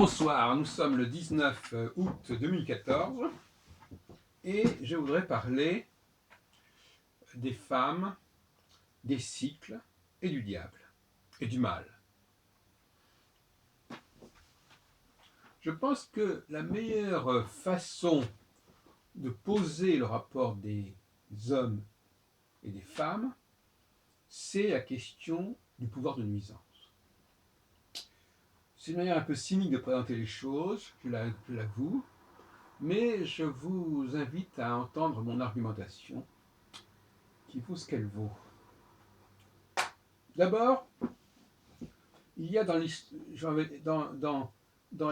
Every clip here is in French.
Bonsoir, nous sommes le 19 août 2014 et je voudrais parler des femmes, des cycles et du diable et du mal. Je pense que la meilleure façon de poser le rapport des hommes et des femmes, c'est la question du pouvoir de nuisance. C'est une manière un peu cynique de présenter les choses, je l'avoue, mais je vous invite à entendre mon argumentation qui vaut ce qu'elle vaut. D'abord, il y a dans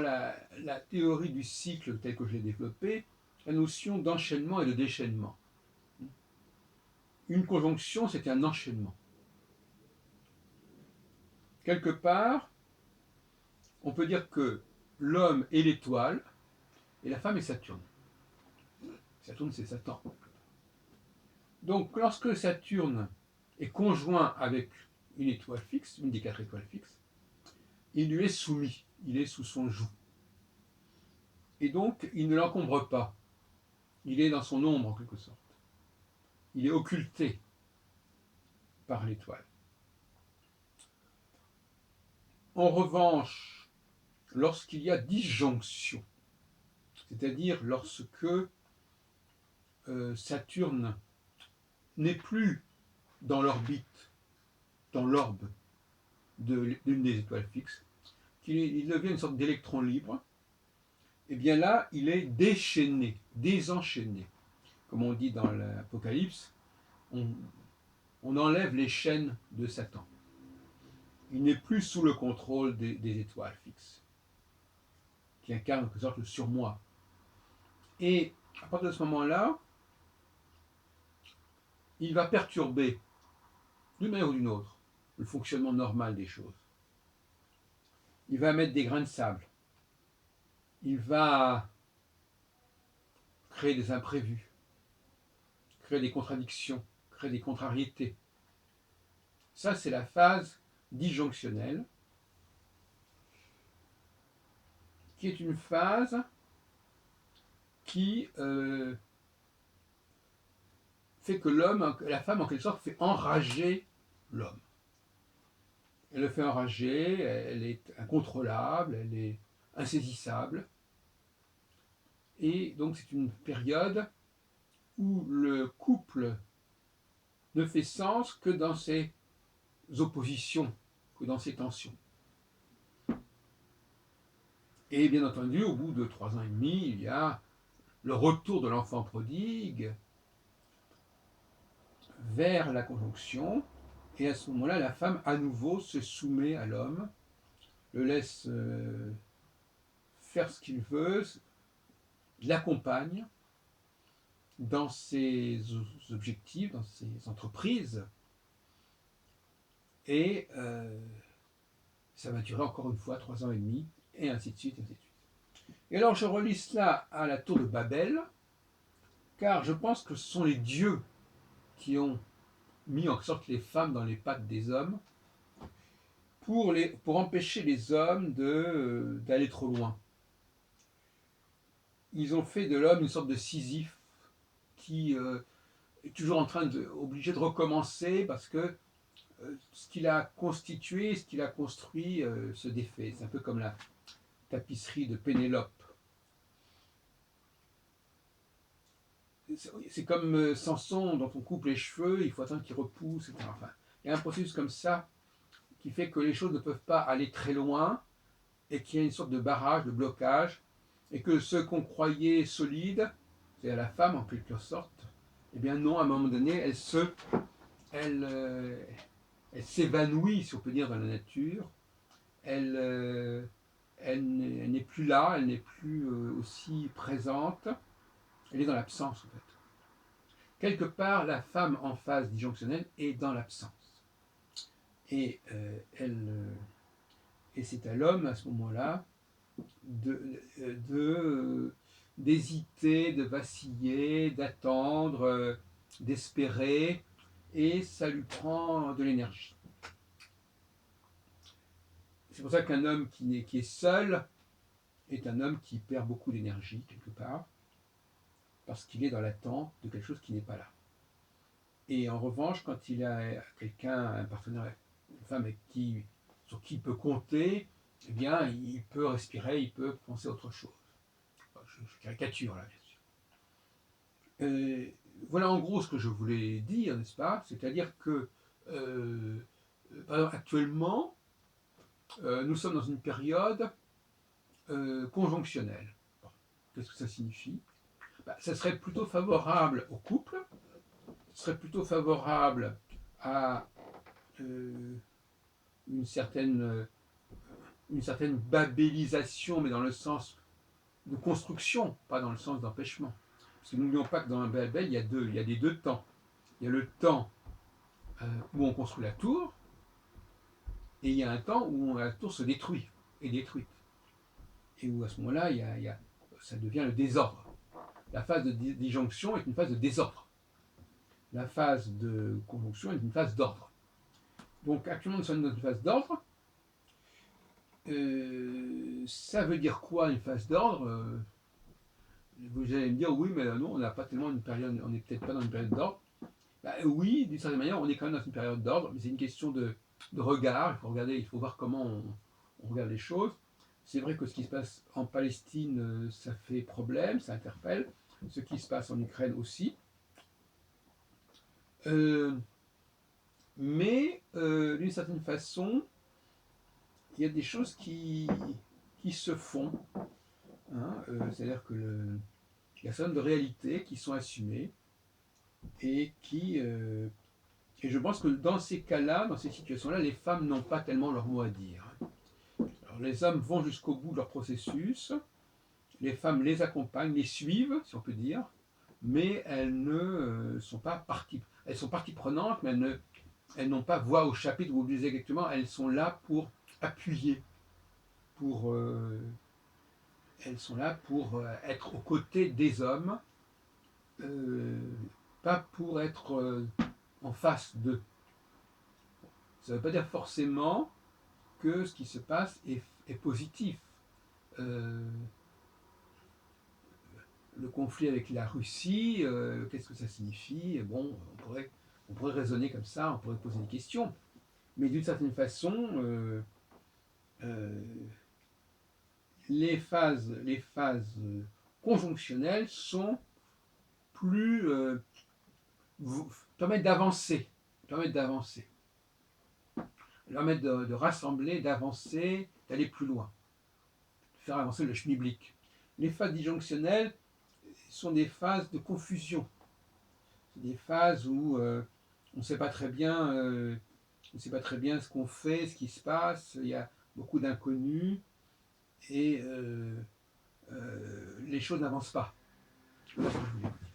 la théorie du cycle telle que je l'ai développée, la notion d'enchaînement et de déchaînement. Une conjonction, c'est un enchaînement. Quelque part, on peut dire que l'homme est l'étoile et la femme est Saturne. Saturne, c'est Satan. Donc, lorsque Saturne est conjoint avec une étoile fixe, une des 4 étoiles fixes, il lui est soumis, il est sous son joug. Et donc, il ne l'encombre pas. Il est dans son ombre, en quelque sorte. Il est occulté par l'étoile. En revanche, lorsqu'il y a disjonction, c'est-à-dire lorsque Saturne n'est plus dans l'orbite, dans l'orbe d'une des étoiles fixes, qu'il devient une sorte d'électron libre, et bien là, il est déchaîné, désenchaîné. Comme on dit dans l'Apocalypse, on enlève les chaînes de Satan. Il n'est plus sous le contrôle des étoiles fixes, qui incarnent en quelque sorte le surmoi. Et à partir de ce moment-là, il va perturber, d'une manière ou d'une autre, le fonctionnement normal des choses. Il va mettre des grains de sable. Il va créer des imprévus, créer des contradictions, créer des contrariétés. Ça, c'est la phase disjonctionnelle, qui est une phase qui fait que la femme, en quelque sorte, fait enrager l'homme. Elle le fait enrager, elle est incontrôlable, elle est insaisissable. Et donc c'est une période où le couple ne fait sens que dans ses oppositions, que dans ses tensions. Et bien entendu, au bout de 3 ans et demi, il y a le retour de l'enfant prodigue vers la conjonction, et à ce moment-là, la femme à nouveau se soumet à l'homme, le laisse faire ce qu'il veut, l'accompagne dans ses objectifs, dans ses entreprises, et ça va durer encore une fois 3 ans et demi, et ainsi de suite, et ainsi de suite. Et alors je relis cela à la tour de Babel, car je pense que ce sont les dieux qui ont mis en sorte les femmes dans les pattes des hommes pour empêcher les hommes d'aller trop loin. Ils ont fait de l'homme une sorte de Sisyphe qui est toujours obligé de recommencer parce que ce qu'il a constitué, ce qu'il a construit se défait. C'est un peu comme la tapisserie de Pénélope. C'est comme Samson dont on coupe les cheveux, il faut attendre qu'il repousse, etc. Enfin, il y a un processus comme ça qui fait que les choses ne peuvent pas aller très loin et qu'il y a une sorte de barrage, de blocage, et que ce qu'on croyait solide, c'est-à-dire la femme en quelque sorte, eh bien non, à un moment donné, elle s'évanouit, si on peut dire, dans la nature, elle n'est plus là, elle n'est plus aussi présente, elle est dans l'absence en fait. Quelque part, la femme en phase disjonctionnelle est dans l'absence. Et c'est à l'homme, à ce moment-là, d'hésiter, de vaciller, d'attendre, d'espérer, et ça lui prend de l'énergie. C'est pour ça qu'un homme qui est seul est un homme qui perd beaucoup d'énergie quelque part, parce qu'il est dans l'attente de quelque chose qui n'est pas là. Et en revanche, quand il a quelqu'un, un partenaire, une femme sur qui il peut compter, eh bien, il peut respirer, il peut penser à autre chose. Je caricature là, bien sûr. Voilà en gros ce que je voulais dire, n'est-ce pas? C'est-à-dire que, par exemple, actuellement, nous sommes dans une période conjonctionnelle. Bon, qu'est-ce que ça signifie? Ça serait plutôt favorable au couple, ce serait plutôt favorable à euh, une certaine babélisation, mais dans le sens de construction, pas dans le sens d'empêchement. Parce que n'oublions pas que dans un Babel, il y a des deux temps. Il y a le temps où on construit la tour, et il y a un temps où la tour se détruit, est détruite. Et où à ce moment-là, ça devient le désordre. La phase de disjonction est une phase de désordre. La phase de conjonction est une phase d'ordre. Donc actuellement, nous sommes dans une phase d'ordre. Ça veut dire quoi une phase d'ordre? Vous allez me dire oui, mais non, on n'a pas tellement une période, on n'est peut-être pas dans une période d'ordre. Oui, d'une certaine manière, on est quand même dans une période d'ordre, mais c'est une question de regard. Il faut voir comment on regarde les choses. C'est vrai que ce qui se passe en Palestine, ça fait problème, ça interpelle. Ce qui se passe en Ukraine aussi. Mais d'une certaine façon, il y a des choses qui se font. Hein, c'est-à-dire que il y a un certain nombre de réalités qui sont assumées et et je pense que dans ces cas-là, dans ces situations-là, les femmes n'ont pas tellement leur mot à dire. Alors, les hommes vont jusqu'au bout de leur processus, les femmes les accompagnent, les suivent, si on peut dire, mais elles ne sont pas parties. Elles sont parties prenantes, mais elles n'ont pas voix au chapitre, vous le disiez exactement, elles sont là pour appuyer, elles sont là pour être aux côtés des hommes, pas pour être en face d'eux. Ça ne veut pas dire forcément que ce qui se passe est positif. Le conflit avec la Russie, qu'est-ce que ça signifie? Bon, on pourrait raisonner comme ça, on pourrait poser des questions. Mais d'une certaine façon, euh, les phases conjonctionnelles sont plus permettent d'avancer, permettent de rassembler, d'avancer, d'aller plus loin, de faire avancer le schmilblick. Les phases disjonctionnelles sont des phases de confusion, c'est des phases où on ne sait pas très bien, ce qu'on fait, ce qui se passe. Il y a beaucoup d'inconnus et les choses n'avancent pas. Voilà ce que je voulais dire.